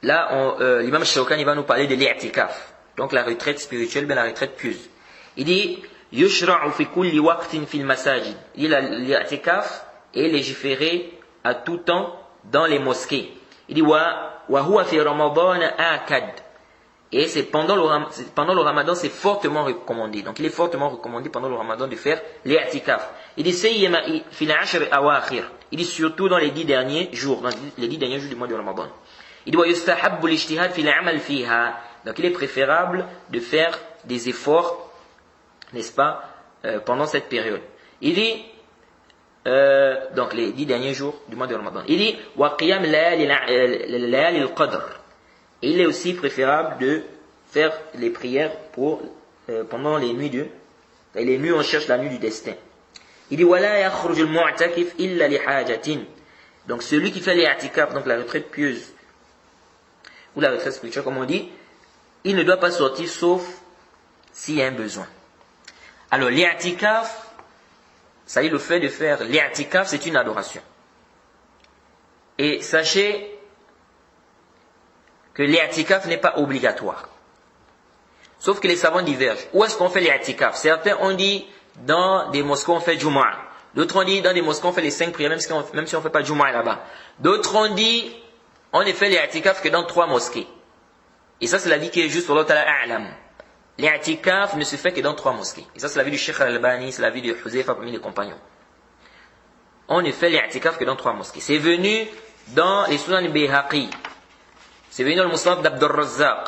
là, l'imam Shawkani va nous parler de l'i'tikaf. Donc la retraite spirituelle, bien la retraite pieuse. Il dit, yushra'u fi kulli waqtin fil masajid. Il dit, l'i'tikaf est légiféré à tout temps dans les mosquées. Il dit, wa huwa fi ramadan akad. Et c'est pendant le ramadan, c'est fortement recommandé. Donc il est fortement recommandé pendant le ramadan de faire l'i'tikaf. Il dit, sayyama fil 'ashr awakhir. Il dit surtout dans les 10 derniers jours, dans les 10 derniers jours du mois de ramadan. Il dit, wa yustahabbu l'ijtihad fil 'amal fiha. Donc il est préférable de faire des efforts, n'est-ce pas, pendant cette période. Il dit, donc les 10 derniers jours du mois de Ramadan. Il dit, wa qiyam layali al-qadr. Il est aussi préférable de faire les prières pendant les nuits où on cherche la nuit du destin. Il dit, wa la yakhruj al-mu'takif illa li hajatin. Donc celui qui fait l'i'tikaf, donc la retraite pieuse, ou la retraite spirituelle comme on dit, il ne doit pas sortir sauf s'il y a un besoin. Alors l'i'tikaf, ça y est, le fait de faire l'i'tikaf, c'est une adoration. Et sachez que l'i'tikaf n'est pas obligatoire. Sauf que les savants divergent. Où est-ce qu'on fait l'i'tikaf? Certains ont dit dans des mosquées on fait Jumu'ah. D'autres ont dit dans des mosquées on fait les 5 prières, même si on ne fait pas Jumu'ah là-bas. D'autres ont dit on ne fait l'i'tikaf que dans 3 mosquées. Et ça c'est l'avis qui est juste pour l'autre a'lam. L'i'tikaf ne se fait que dans 3 mosquées. Et ça c'est l'avis du Cheikh Al-Albani, c'est l'avis de Huzaifa parmi les compagnons. On ne fait l'i'tikaf que dans 3 mosquées. C'est venu dans les Sunan Bayhaqi. C'est venu dans le Musnad d'Abdur Razzaq.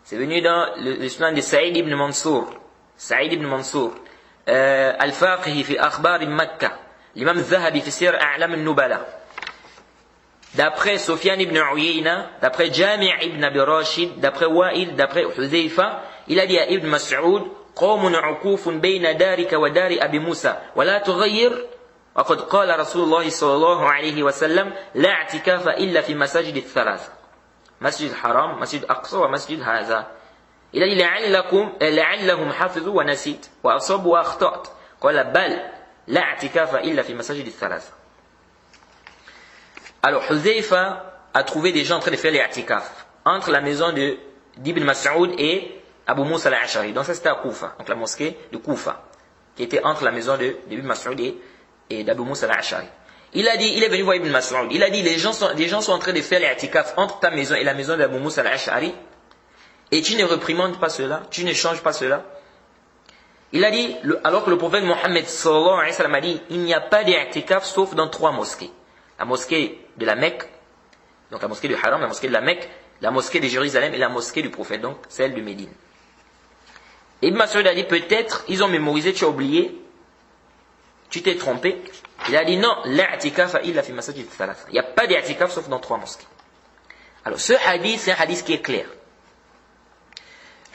C'est venu dans le Sunan de Saïd ibn Mansour. Saïd ibn Mansour. Al-Faqihi fi Akhbar Makkah. L'imam Zahabi fi Sir A'lam al-Nubala. D'après Sufyan ibn Uyayna, d'après Jami' ibn Abi Rashid, d'après Wa'il, d'après Huzaifa, il a dit à Ibn Mas'ud, قوم عكوف بين دارك ودار أبي موسى ولا تغير وقد قال رسول الله صلى الله عليه وسلم لا اعتكاف إلا في مساجد الثلاث مسجد الحرام مسجد الأقصى ومسجد هذا. Il a dit لعلهم حفظوا ونسيت وأصابوا وأخطأت قال بل لا اعتكاف إلا في مساجد الثلاث. Alors Huzaifa a trouvé des gens en train de faire les i'tikaf entre la maison d'Ibn Mas'ud et Abu Musa al-Ash'ari. Donc ça c'était à Koufa, donc la mosquée de Koufa, qui était entre la maison d'Ibn Mas'ud et d'Abu Musa al-Ash'ari. Il a dit, il est venu voir Ibn Mas'ud, il a dit les gens sont en train de faire les i'tikaf entre ta maison et la maison d'Abu Musa al-Ash'ari, et tu ne réprimandes pas cela, tu ne changes pas cela. Il a dit, alors que le prophète Mohammed sallallahu alayhi wa sallam a dit, il n'y a pas d'i'tikaf sauf dans 3 mosquées. La mosquée de la Mecque, donc la mosquée du Haram, la mosquée de la Mecque, la mosquée de Jérusalem et la mosquée du prophète, donc celle de Médine. Ibn Mas'ud a dit peut-être, ils ont mémorisé, tu as oublié, tu t'es trompé. Il a dit non, l'i'tikaf illa fi masajid thalatha. Il n'y a pas d'i'tikaf sauf dans 3 mosquées. Alors ce hadith, c'est un hadith qui est clair.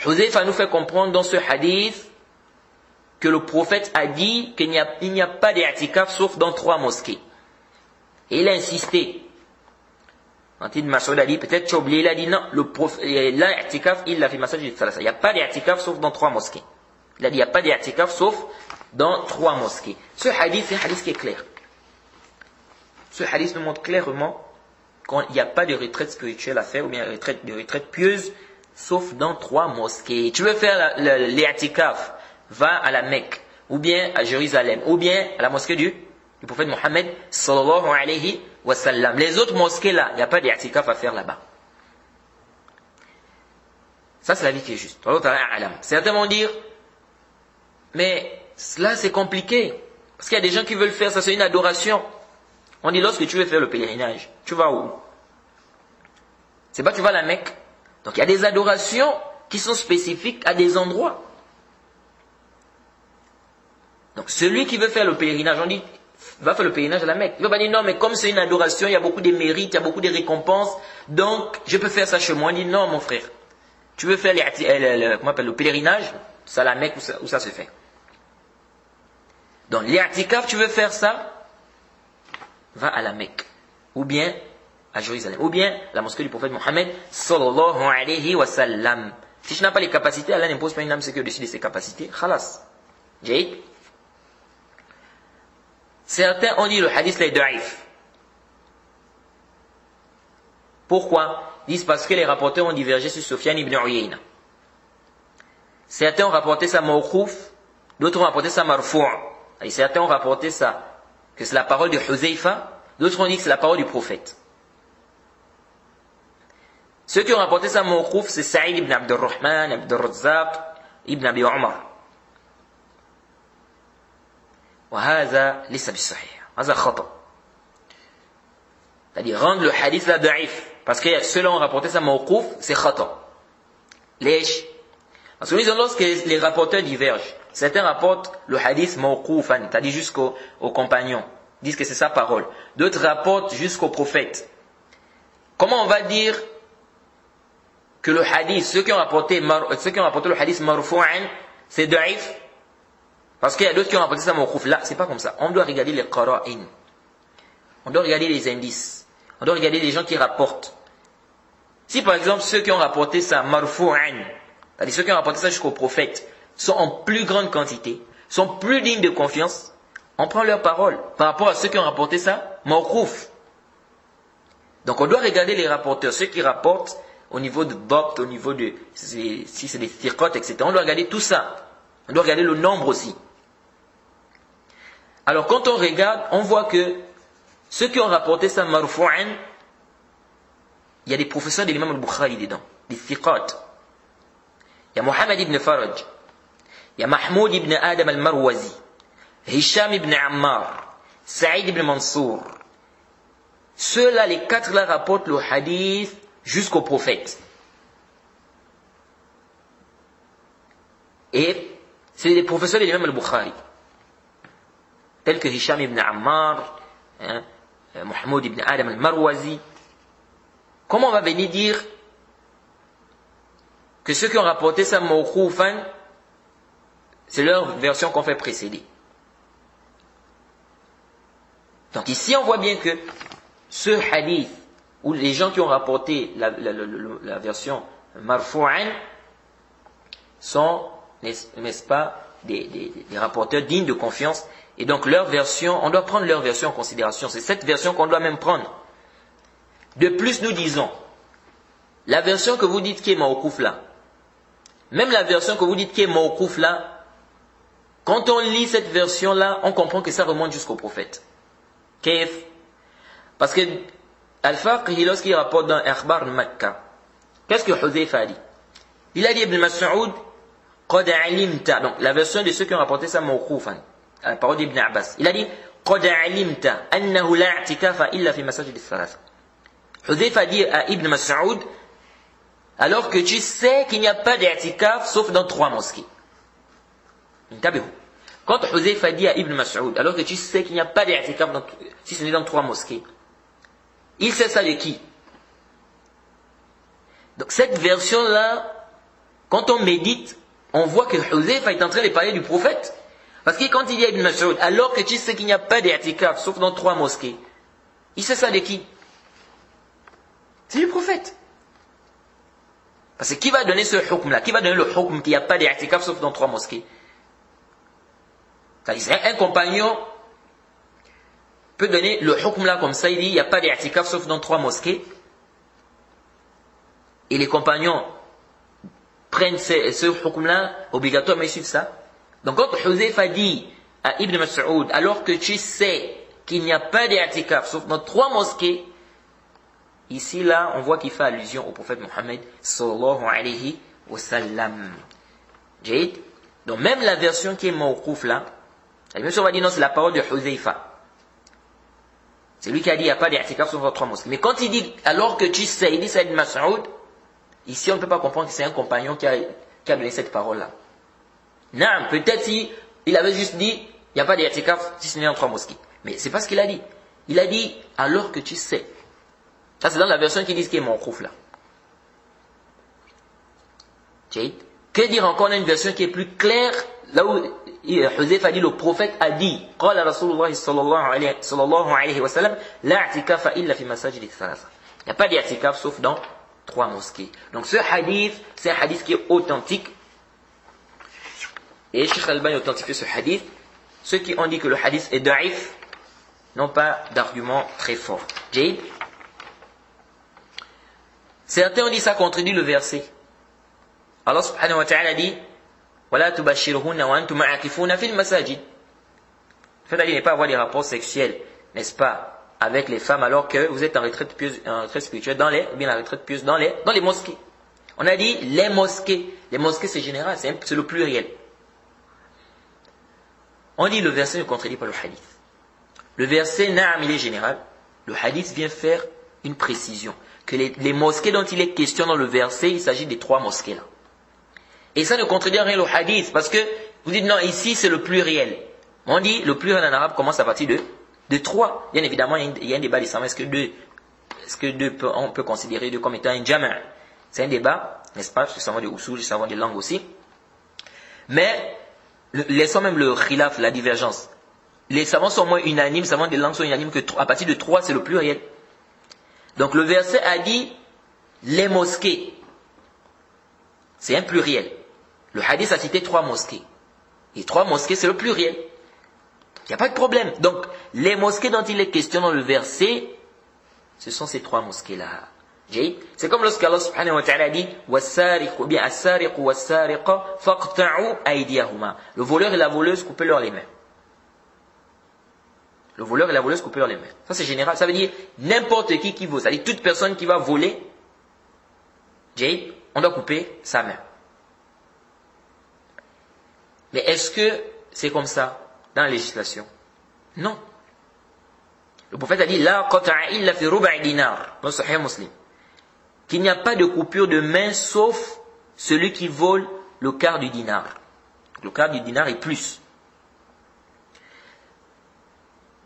Huzaifa nous fait comprendre dans ce hadith que le prophète a dit qu'il n'y a pas d'i'tikaf sauf dans 3 mosquées. Et il a insisté. Quand Ibn Mas'ud a dit, peut-être tu as oublié, il a dit non, l'i'tikaf illa fi masajid thalatha. Il n'y a pas d'i'tikaf sauf dans 3 mosquées. Il a dit, il n'y a pas d'i'tikaf sauf dans 3 mosquées. Ce hadith, c'est un hadith qui est clair. Ce hadith nous montre clairement qu'il n'y a pas de retraite spirituelle à faire, ou bien de retraite pieuse, sauf dans 3 mosquées. Tu veux faire l'i'tikaf, va à la Mecque, ou bien à Jérusalem, ou bien à la mosquée du prophète Mohammed sallallahu alayhi wa sallam. Les autres mosquées là, il n'y a pas d'i'tikaf à faire là-bas. Ça c'est la vie qui est juste. Certains vont dire, mais là c'est compliqué, parce qu'il y a des gens qui veulent faire ça, c'est une adoration. On dit lorsque tu veux faire le pèlerinage, tu vas où? C'est pas tu vas à la Mecque. Donc il y a des adorations qui sont spécifiques à des endroits. Donc celui qui veut faire le pèlerinage, on dit va faire le pèlerinage à la Mecque. Il va pas dire non, mais comme c'est une adoration, il y a beaucoup de mérites, il y a beaucoup de récompenses, donc je peux faire ça chez moi. On dit non, mon frère. Tu veux faire le pèlerinage, c'est à la Mecque où ça se fait. Donc l'i'tikaf, tu veux faire ça, va à la Mecque, ou bien à Jérusalem, ou bien la mosquée du prophète Mohammed sallallahu alayhi wa sallam. Si tu n'as pas les capacités, Allah n'impose pas une âme, c'est que au-dessus de ses capacités. Khalas. Jaïd. Certains ont dit le hadith est da'if. Pourquoi? Ils disent parce que les rapporteurs ont divergé sur Sufyan ibn Uyayna. Certains ont rapporté ça mawqouf, d'autres ont rapporté ça marfou'. Et certains ont rapporté ça, que c'est la parole de Huzaifa, d'autres ont dit que c'est la parole du prophète. Ceux qui ont rapporté ça mawqouf, c'est Sa'id ibn Abdurrahman, Abdurrazzaq, ibn Abi Umar. وهذا ليس بالصحيح. هذا خطأ. C'est-à-dire rendre le hadith là da'if. Parce que ceux-là ont rapporté ça mawqouf, c'est khata. Lèche. Parce que lorsque les rapporteurs divergent, certains rapportent le hadith mawqoufan, c'est-à-dire jusqu'aux compagnons, disent que c'est sa parole. D'autres rapportent jusqu'au prophète. Comment on va dire que le hadith, ceux qui ont rapporté le hadith marfou'an, c'est da'if? Parce qu'il y a d'autres qui ont rapporté ça mawqouf. Là, c'est pas comme ça. On doit regarder les qara'in. On doit regarder les indices. On doit regarder les gens qui rapportent. Si par exemple ceux qui ont rapporté ça marfou'an, c'est-à-dire ceux qui ont rapporté ça jusqu'au prophète, sont en plus grande quantité, sont plus dignes de confiance, on prend leur parole par rapport à ceux qui ont rapporté ça mawqouf. Donc on doit regarder les rapporteurs, ceux qui rapportent au niveau de Dabt, au niveau de, si c'est des thiqat, etc. On doit regarder tout ça. On doit regarder le nombre aussi. Alors quand on regarde, on voit que ceux qui ont rapporté ça marfou'an, il y a des professeurs de l'imam al-Bukhari dedans, des thiqat. Il y a Mohammed ibn Faraj, il y a Mahmoud ibn Adam al-Marwazi, Hisham ibn Ammar, Saïd ibn Mansour. Ceux-là, les quatre là rapportent le hadith jusqu'au prophète. Et c'est des professeurs de l'imam al-Bukhari, tels que Hisham ibn Ammar, Mahmoud ibn Adam al-Marwazi. Comment on va venir dire que ceux qui ont rapporté ça mawqoufan, c'est leur version qu'on fait précéder? Donc ici on voit bien que ce hadith, où les gens qui ont rapporté la version marfou'an, sont, n'est-ce pas, des rapporteurs dignes de confiance. Et donc leur version, on doit prendre leur version en considération. C'est cette version qu'on doit même prendre. De plus, nous disons, la version que vous dites qui est mawqouf là, même la version que vous dites qui est mawqouf là, quand on lit cette version là, on comprend que ça remonte jusqu'au prophète. Kaif? Parce que Al-Faqih, lorsqu'il rapporte dans Akhbar Makkah, qu'est-ce que Huzaifa a dit? Il a dit Ibn Mas'ud, Qad alimta, donc la version de ceux qui ont rapporté ça mawqoufan, à la parole d'Ibn Abbas. Il a dit Qad alimta annahu la i'tikafa illa fi masajid al-thalatha. Huzaifa dit à Ibn Mas'ud, alors que tu sais qu'il n'y a pas d'i'tikaf sauf dans 3 mosquées. Quand Huzaifa dit à Ibn Mas'ud, alors que tu sais qu'il n'y a pas d'i'tikaf si ce n'est dans 3 mosquées, il sait ça de qui? Donc cette version-là, quand on médite, on voit que Huzaifa est en train de parler du prophète. Parce que quand il dit à Ibn Mas'ud, alors que tu sais qu'il n'y a pas d'i'tikaf sauf dans 3 mosquées, il sait ça de qui? C'est du prophète. Parce que qui va donner ce hukm là? Qui va donner le hukm qu'il n'y a pas d'i'tikaf sauf dans 3 mosquées? C'est-à-dire un compagnon peut donner le hukm là comme ça, il dit il n'y a pas d'i'tikaf sauf dans 3 mosquées. Et les compagnons prennent ce hukm là, obligatoirement ils suivent ça. Donc quand Huzaifa dit à Ibn Mas'ud, alors que tu sais qu'il n'y a pas d'i'tikaf sauf dans 3 mosquées, ici là on voit qu'il fait allusion au prophète Mohammed sallallahu alayhi wa sallam. Jade. Donc même la version qui est mawqouf là, même si on va dire non c'est la parole de Huzaifa, c'est lui qui a dit il n'y a pas d'i'tikaf sauf dans 3 mosquées. Mais quand il dit alors que tu sais, il dit ça à Ibn Mas'ud, ici on ne peut pas comprendre que c'est un compagnon qui a donné cette parole là. Non, peut-être il avait juste dit il n'y a pas d'i'tikaf si ce n'est dans 3 mosquées. Mais c'est pas ce qu'il a dit. Il a dit alors que tu sais. Ça c'est dans la version qui dit ce qui est mawqouf là. Que dire encore? On a une version qui est plus claire, là où Huzaifa a dit le prophète a dit قال رسول الله صلى الله عليه وسلم لا اعتكاف إلا في مساجد الثلاثة. Il n'y a pas d'i'tikaf sauf dans 3 mosquées. Donc ce hadith, c'est un hadith qui est authentique. Et Cheikh Al-Albani a authentifié ce hadith. Ceux qui ont dit que le hadith est da'if n'ont pas d'argument très fort. Jade. Certains ont dit ça contredit le verset. Allah subhanahu wa ta'ala dit وَلَا تُبَشِّرُهُنَّ وَأَنْتُمْ عَاكِفُونَ فِي الْمَسَاجِدِ. Le fait d'aller ne pas avoir des rapports sexuels, n'est-ce pas, avec les femmes alors que vous êtes en retraite pieuse, en retraite spirituelle, ou bien la retraite pieuse dans les mosquées. On a dit les mosquées. Les mosquées c'est général, c'est le pluriel. On dit le verset ne contredit pas le hadith. Le verset Na'am il est général. Le hadith vient faire une précision. Que les mosquées dont il est question dans le verset, il s'agit des 3 mosquées là. Et ça ne contredit rien le hadith, parce que vous dites non, ici c'est le pluriel. On dit le pluriel en arabe commence à partir de 3. Bien évidemment, il y a un débat des savants, est-ce que deux on peut considérer 2 comme étant un jama'? C'est un débat, n'est-ce pas? C'est savants de usul, c'est savants des langues aussi. Mais, laissons même le khilaf, la divergence. Les savants sont moins unanimes, les savants des langues sont unanimes que à partir de 3, c'est le pluriel. Donc le verset a dit les mosquées. C'est un pluriel. Le hadith a cité 3 mosquées. Et 3 mosquées, c'est le pluriel. Il n'y a pas de problème. Donc, les mosquées dont il est question dans le verset, ce sont ces 3 mosquées-là. C'est comme lorsqu'Allah subhanahu wa ta'ala dit وَالسَّارِقُ ou bien السَّارِقُ وَالسَّارِقَ فَاقْطَعُوا أَيْدِيَهُمَا. Le voleur et la voleuse, coupez-leur les mains. Le voleur et la voleuse, coupez-leur les mains. Ça c'est général. Ça veut dire n'importe qui vole. C'est-à-dire toute personne qui va voler, on doit couper sa main. Mais est-ce que c'est comme ça dans la législation? Non. Le prophète a dit La qata'a illa fi ruba' dinar dans Sahih Muslim, qu'il n'y a pas de coupure de main sauf celui qui vole le quart du dinar. Le quart du dinar est plus.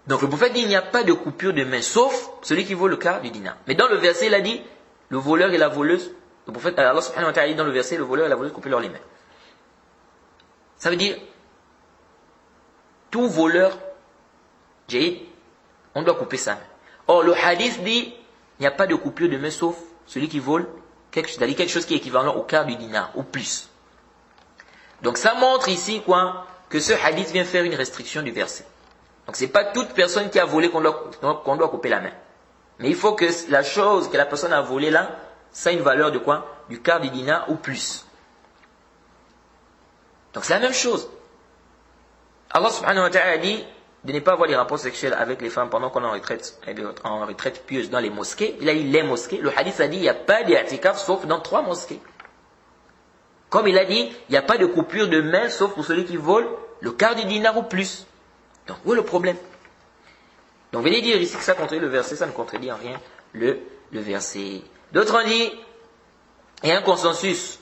Donc le prophète dit il n'y a pas de coupure de main sauf celui qui vole le quart du dinar. Mais dans le verset il a dit le voleur et la voleuse. Le prophète Allah subhanahu wa ta'ala dit dans le verset le voleur et la voleuse coupez leur les mains. Ça veut dire tout voleur, on doit couper sa main. Or le hadith dit il n'y a pas de coupure de main sauf celui qui vole c'est-à-dire quelque chose qui est équivalent au quart du dinar ou plus. Donc ça montre ici quoi que ce hadith vient faire une restriction du verset. Donc c'est pas toute personne qui a volé qu'on doit couper la main. Mais il faut que la chose que la personne a volée là, ça a une valeur de quoi? Du quart du dinar ou plus. Donc c'est la même chose. Allah subhanahu wa ta'ala a dit de ne pas avoir des rapports sexuels avec les femmes pendant qu'on est en retraite pieuse dans les mosquées. Il a dit les mosquées. Le hadith a dit il n'y a pas d'i'tikaf sauf dans 3 mosquées. Comme il a dit il n'y a pas de coupure de main sauf pour celui qui vole le quart du dinar ou plus. Donc où est le problème? Donc venez dire ici que ça contredit le verset, ça ne contredit en rien le verset. D'autres ont dit il y a un consensus.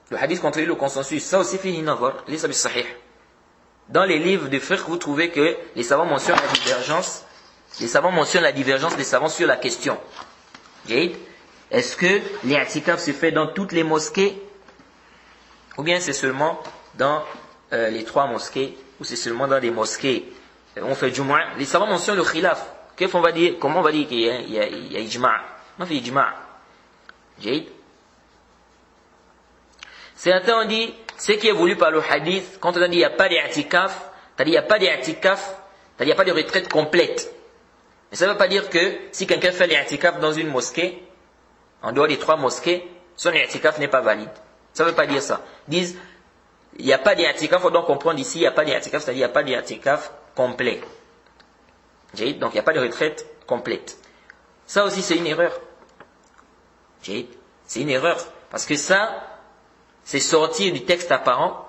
Le hadith contredit le consensus. Ça aussi fihi nazar, laysa bis-sahih. Dans les livres de fiqh, vous trouvez que les savants mentionnent la divergence. Les savants mentionnent la divergence des savants sur la question. Est-ce que l'i'tikaf se fait dans toutes les mosquées? Ou bien c'est seulement dans les 3 mosquées? Ou c'est seulement dans des mosquées on fait Jumu'ah? Les savants mentionnent le khilaf. Comment on va dire qu'il y a ijma'? On fait ijma'. Certains ont dit, ce qui est voulu par le hadith, quand on a dit il n'y a pas d'i'tikaf, c'est-à-dire il n'y a pas d'i'tikaf, c'est-à-dire il n'y a pas de retraite complète. Mais ça ne veut pas dire que si quelqu'un fait l'i'tikaf dans une mosquée, en dehors des 3 mosquées, son i'tikaf n'est pas valide. Ça ne veut pas dire ça. Ils disent, il n'y a pas d'i'tikaf, il faut donc comprendre ici, il n'y a pas d'i'tikaf, c'est-à-dire il n'y a pas d'i'tikaf complet. Donc il n'y a pas de retraite complète. Ça aussi c'est une erreur. C'est une erreur. Parce que ça, c'est sortir du texte apparent.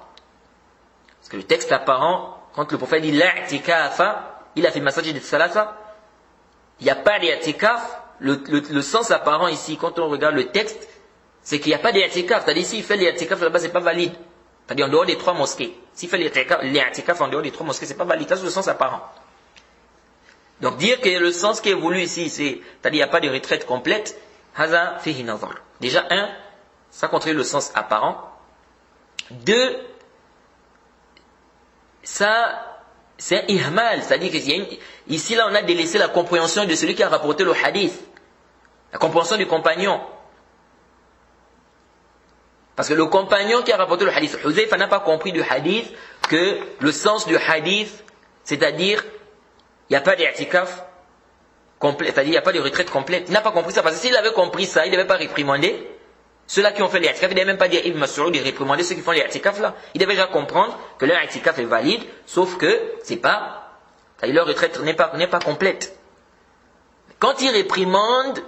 Parce que le texte apparent, quand le prophète dit la'tikafa, il a fait le masajid de salasa, il n'y a pas d'i'tikaf. Le sens apparent ici, quand on regarde le texte, c'est qu'il n'y a pas d'i'tikaf. C'est-à-dire s'il fait l'i'tikaf là-bas, c'est pas valide. C'est-à-dire en dehors des 3 mosquées. S'il fait l'i'tikaf en dehors des 3 mosquées, c'est pas valide. Ça c'est le sens apparent. Donc dire que le sens qui est voulu ici, c'est-à-dire il n'y a pas de retraite complète, haza fihi nazar. Déjà, 1, ça contredit le sens apparent. 2, ça, c'est un ihmal, c'est-à-dire que ici, là, on a délaissé la compréhension de celui qui a rapporté le hadith. La compréhension du compagnon. Parce que le compagnon qui a rapporté le hadith, Huzayfa n'a pas compris du hadith que le sens du hadith, c'est-à-dire, il n'y a pas d'i'tikaf complète, c'est-à-dire il n'y a pas de retraite complète. Il n'a pas compris ça, parce que s'il avait compris ça, il ne devait pas réprimander ceux-là qui ont fait l'i'tikaf. Il ne devait même pas dire Ibn Mas'ud de réprimander ceux qui font l'i'tikaf là. Il devait déjà comprendre que leur i'tikaf est valide, sauf que c'est pas, c'est-à-dire leur retraite n'est pas complète. Quand il réprimande,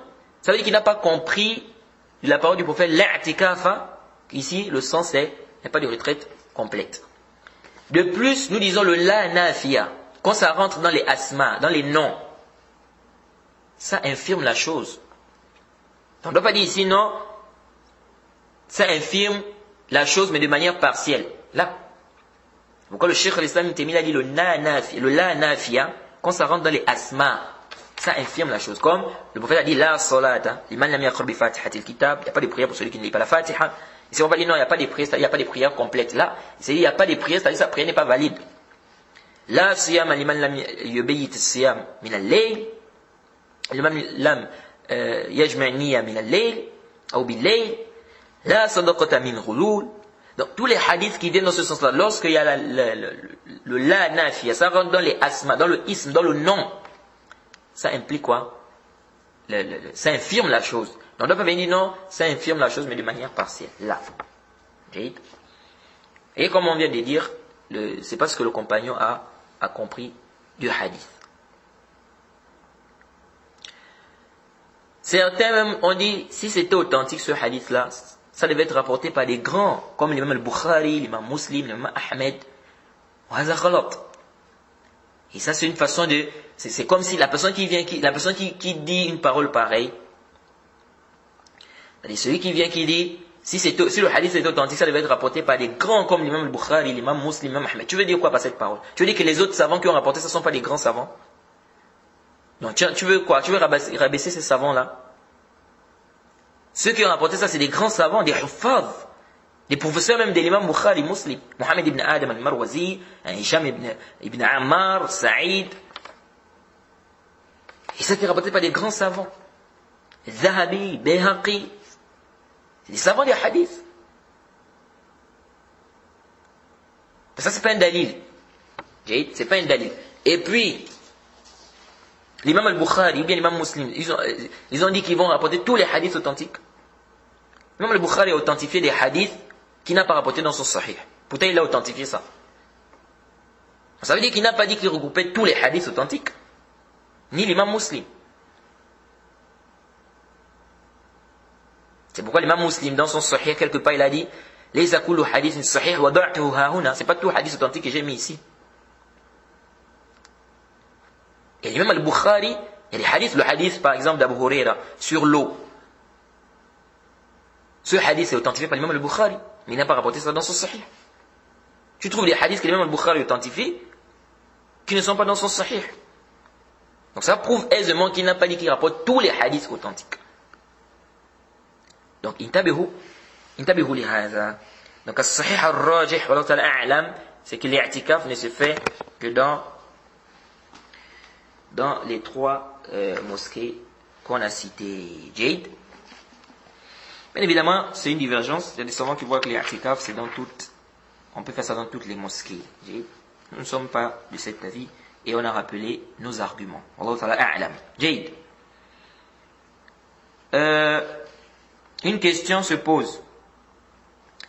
ça veut dire qu'il n'a pas compris la parole du prophète, l'i'tikaf, ici le sens est, il n'y a pas de retraite complète. De plus, nous disons le la nafiya, quand ça rentre dans les asma, dans les noms, ça infirme la chose. On ne doit pas dire ici non, ça infirme la chose mais de manière partielle. Là, pourquoi le Cheikh al-Islam Ibn Taymiyyah a dit le la nafiya, quand ça rentre dans les asma, ça infirme la chose. Comme le prophète a dit la salata, liman lam yaqra bi fatihatil kitab, il n'y a pas de prière pour celui qui ne lit pas la fatiha. Ici on va dire non, il n'y a pas de prière, il n'y a pas de prière complète. Là, il n'y a pas de prière, c'est-à-dire que sa prière n'est pas valide. La siyam liman lam yubayyit siyam min al-layl, liman lam yajma' niyya min al-layl, ou bil-layl, la sadaqata min ghulul. Donc tous les hadiths qui viennent dans ce sens-là, lorsqu'il y a le la nafiya, ça rentre dans les asma, dans le ism, dans le nom, ça implique quoi? Ça infirme la chose. Donc on ne doit pas venir non, ça infirme la chose, mais de manière partielle. Là. Et comme on vient de dire, c'est pas ce que le compagnon a compris du hadith. Certains même ont dit, si c'était authentique ce hadith-là, ça devait être rapporté par des grands, comme l'imam al-Bukhari, l'imam Muslim, l'imam Ahmed. Et ça c'est une façon de... C'est comme si la personne qui dit une parole pareille, c'est-à-dire celui qui vient qui dit, si le hadith est authentique, ça devait être rapporté par des grands comme l'imam al-Bukhari, l'imam Muslim, l'imam Ahmed. Tu veux dire quoi par cette parole? Tu veux dire que les autres savants qui ont rapporté ça ne sont pas des grands savants? Donc tu veux quoi? Tu veux rabaisser ces savants-là? Ceux qui ont rapporté ça, c'est des grands savants, des huffaz, des professeurs même de l'imam Bukhari, Muslim, Mohamed ibn Adam al-Marwazi, Hisham ibn Ammar, Saïd. Et ça qui est rapporté par des grands savants. Zahabi, Bayhaqi. C'est des savants des hadiths. Ça, c'est pas un dalil. C'est pas un dalil. Et puis, l'imam al-Bukhari ou bien l'imam Muslim, ils ont dit qu'ils vont rapporter tous les hadiths authentiques. L'imam al-Bukhari a authentifié des hadiths qu'il n'a pas rapporté dans son sahih. Pourtant, il a authentifié ça. Ça veut dire qu'il n'a pas dit qu'il regroupait tous les hadiths authentiques. Ni l'imam Muslim. C'est pourquoi l'imam Muslim, dans son sahih, quelque part, il a dit Laysa kullu hadithin sahih wa da'tuhu hahuna. C'est pas tout hadith authentique que j'ai mis ici. Et l'imam al-Bukhari, il y a des hadiths, le hadith par exemple d'Abu Huraira sur l'eau. Ce hadith est authentifié par l'imam al-Bukhari, mais il n'a pas rapporté ça dans son sahih. Tu trouves des hadiths que l'imam al-Bukhari authentifie qui ne sont pas dans son sahih. Donc ça prouve aisément qu'il n'a pas dit qu'il rapporte tous les hadiths authentiques. Donc intabihu li hadha. Donc as-sahih al-rajih wa ta'ala a'lam, c'est que l'i'tikaf ne se fait que dans les trois mosquées qu'on a citées. Jade. Bien évidemment, c'est une divergence. Il y a des savants qui voient que l'i'tikaf, c'est dans toutes, on peut faire ça dans toutes les mosquées. Jade. Nous ne sommes pas de cet avis et on a rappelé nos arguments. Wallahu ta'ala a'lam. Jade. Une question se pose.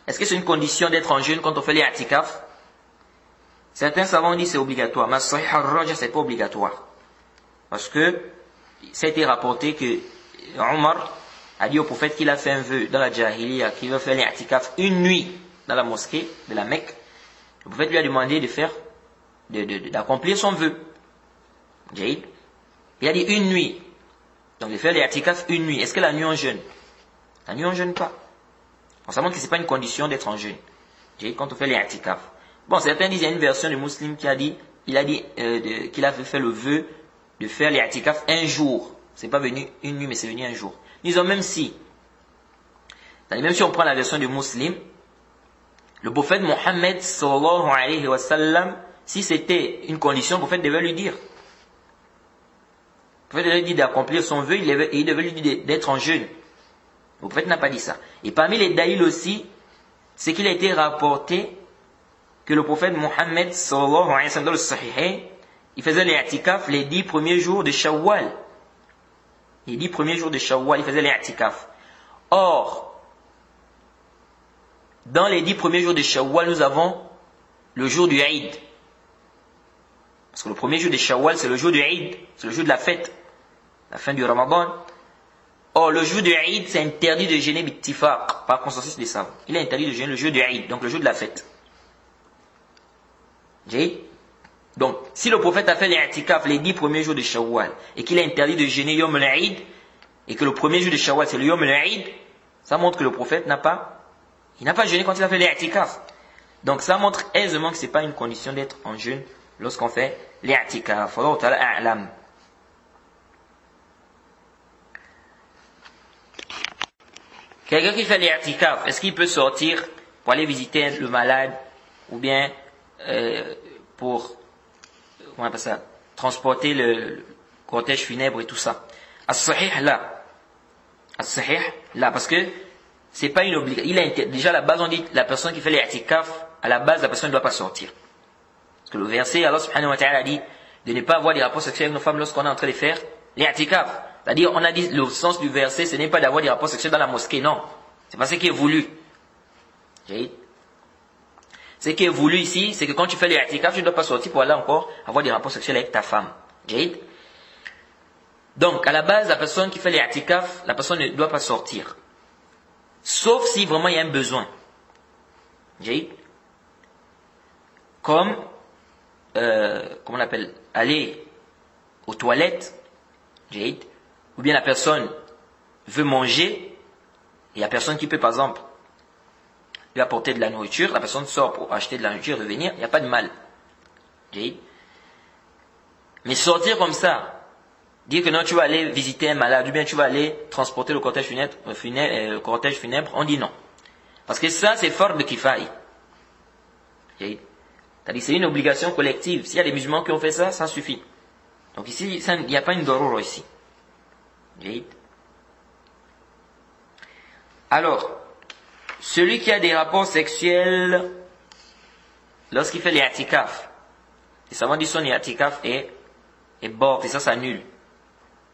Est-ce que c'est une condition d'être en jeûne quand on fait l'i'tikaf? Certains savants disent c'est obligatoire, mais sahih al-rajih c'est pas obligatoire. Parce que ça a été rapporté que Omar a dit au prophète qu'il a fait un vœu dans la Jahiliya, qu'il veut faire l'i'tikaf une nuit dans la mosquée de la Mecque. Le prophète lui a demandé d'accomplir son vœu. Il a dit une nuit. Donc de faire l'i'tikaf une nuit. Est-ce que la nuit on jeûne? La nuit on jeûne pas. On sait que ce n'est pas une condition d'être en jeûne. Quand on fait l'i'tikaf. Bon, certains disent, il y a une version de Muslim qui a dit, qu'il a fait le vœu de faire l'i'tikaf un jour. C'est pas venu une nuit, mais c'est venu un jour. Disons même si on prend la version de Muslim, le prophète Mohammed sallallahu alayhi wa sallam, si c'était une condition, le prophète devait lui dire. Le prophète devait lui dire d'accomplir son vœu, il devait lui dire d'être en jeûne. Le prophète n'a pas dit ça. Et parmi les daïls aussi, c'est qu'il a été rapporté que le prophète Mohammed sallallahu alayhi wa sallam dans le Sahih, il faisait l'i'tikaf les 10 premiers jours de Shawwal. Les 10 premiers jours de Shawwal, il faisait l'i'tikaf. Or, dans les 10 premiers jours de Shawwal, nous avons le jour du Eid. Parce que le premier jour de Shawwal, c'est le jour du Eid, c'est le jour de la fête, la fin du Ramadan. Or, le jour du Eid, c'est interdit de jeûner bittifaq, par consensus des savants. Il est interdit de jeûner le jour du Eid, donc le jour de la fête. Donc, si le prophète a fait l'i'tikaf les 10 premiers jours de Shawwal, et qu'il est interdit de jeûner Yom al-Eid, et que le premier jour de Shawwal, c'est le Yom al-Eid, ça montre que le prophète n'a pas jeûné quand il a fait l'i'tikaf. Donc, ça montre aisément que ce n'est pas une condition d'être en jeûne lorsqu'on fait l'i'tikaf. Wallahu ta'ala a'lam. Quelqu'un qui fait l'i'tikaf, est-ce qu'il peut sortir pour aller visiter le malade ou bien pour comment on appelle ça, transporter le cortège funèbre et tout ça? As-sahih là. As-sahih là, parce que c'est pas une obligation. Déjà à la base on dit la personne qui fait l'i'tikaf, à la base la personne ne doit pas sortir. Parce que le verset, Allah subhanahu wa ta'ala dit de ne pas avoir des rapports sexuels avec nos femmes lorsqu'on est en train de faire l'i'tikaf. C'est-à-dire, on a dit, le sens du verset, ce n'est pas d'avoir des rapports sexuels dans la mosquée, non. C'est pas ce qui est voulu. Ce qui est voulu ici, c'est que quand tu fais l'i'tikaf, tu ne dois pas sortir pour aller encore avoir des rapports sexuels avec ta femme. Donc, à la base, la personne qui fait l'i'tikaf, la personne ne doit pas sortir. Sauf si vraiment il y a un besoin. Comme, comment on appelle, aller aux toilettes, ou bien la personne veut manger, et il y a personne qui peut, par exemple, lui apporter de la nourriture, la personne sort pour acheter de la nourriture, revenir, il n'y a pas de mal. Mais sortir comme ça, dire que non, tu vas aller visiter un malade, ou bien tu vas aller transporter le cortège funèbre, on dit non. Parce que ça, c'est fard de kifaï. C'est-à-dire, c'est une obligation collective. S'il y a des musulmans qui ont fait ça, ça suffit. Donc ici, il n'y a pas une darura ici. Alors, celui qui a des rapports sexuels lorsqu'il fait l'i'tikaf, les savants disent son i'tikaf est bord, et ça s'annule.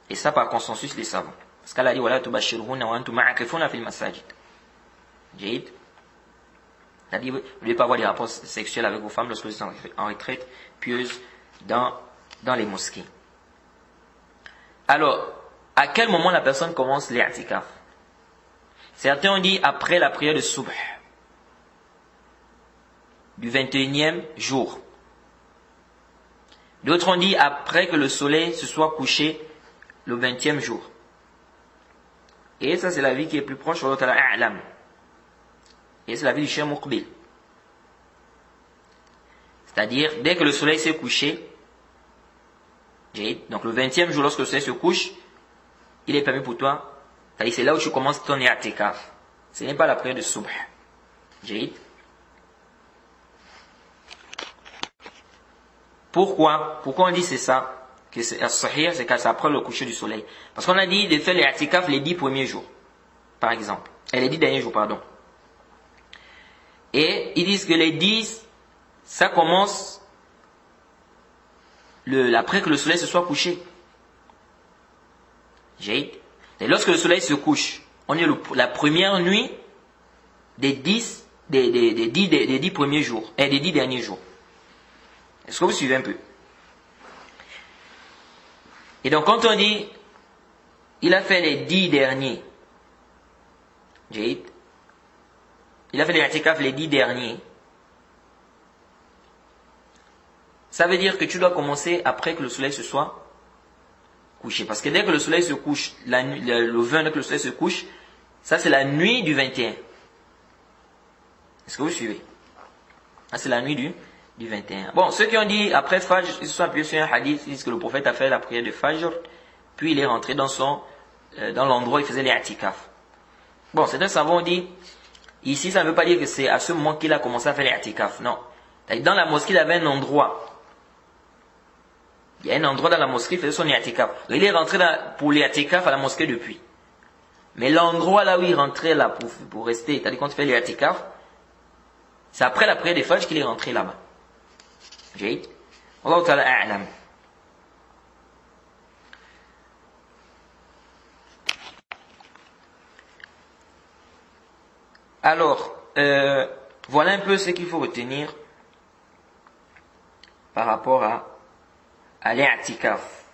Et ça par consensus des savants. Parce qu'Allah dit wala tubashirhunna wa antum ma'akifuna fil masajid. C'est-à-dire, vous ne devez pas avoir des rapports sexuels avec vos femmes lorsque vous êtes en retraite pieuse dans les mosquées. Alors, à quel moment la personne commence l'i'tikaf? Certains ont dit après la prière de Subh, du 21e jour. D'autres ont dit après que le soleil se soit couché le 20e jour. Et ça, c'est la vie qui est plus proche, wallahu ta'ala a'lam. Et c'est la vie du Cheikh Muqbil. C'est-à-dire, dès que le soleil s'est couché, donc le 20e jour, lorsque le soleil se couche, il est permis pour toi. C'est-à-dire, c'est là où tu commences ton i'tikaf. Ce n'est pas la prière de Subh. Pourquoi on dit c'est ça? Que c'est as-sahih, c'est quand c'est après le coucher du soleil. Parce qu'on a dit de faire l'i'tikaf les 10 premiers jours. Par exemple. Les 10 derniers jours, pardon. Et ils disent que les 10, ça commence après que le soleil se soit couché. Et lorsque le soleil se couche, on est la première nuit des 10 premiers jours, et des 10 derniers jours. Est-ce que vous suivez un peu? Et donc quand on dit, il a fait les 10 derniers, il a fait les i'tikaf les 10 derniers, ça veut dire que tu dois commencer après que le soleil se soit couché. Parce que dès que le soleil se couche, le 20, dès que le soleil se couche, ça c'est la nuit du 21. Est-ce que vous suivez? Ça c'est la nuit du 21. Bon, ceux qui ont dit après Fajr, ils se sont appuyés sur un hadith, ils disent que le prophète a fait la prière de Fajr, puis il est rentré dans l'endroit où il faisait les i'tikaf. Bon, certains savants ont dit, ici ça ne veut pas dire que c'est à ce moment qu'il a commencé à faire les i'tikaf, non. Dans la mosquée, il avait un endroit. Il y a un endroit dans la mosquée, il faisait son i'tikaf. Il est rentré pour l'i'tikaf à la mosquée depuis. Mais l'endroit là où il rentrait là pour rester, c'est-à-dire quand il fait l'i'tikaf, c'est après la prière des Fajr qu'il est rentré là-bas. Wallahu ta'ala a'lam. Alors, voilà un peu ce qu'il faut retenir par rapport à l'i'tikaf.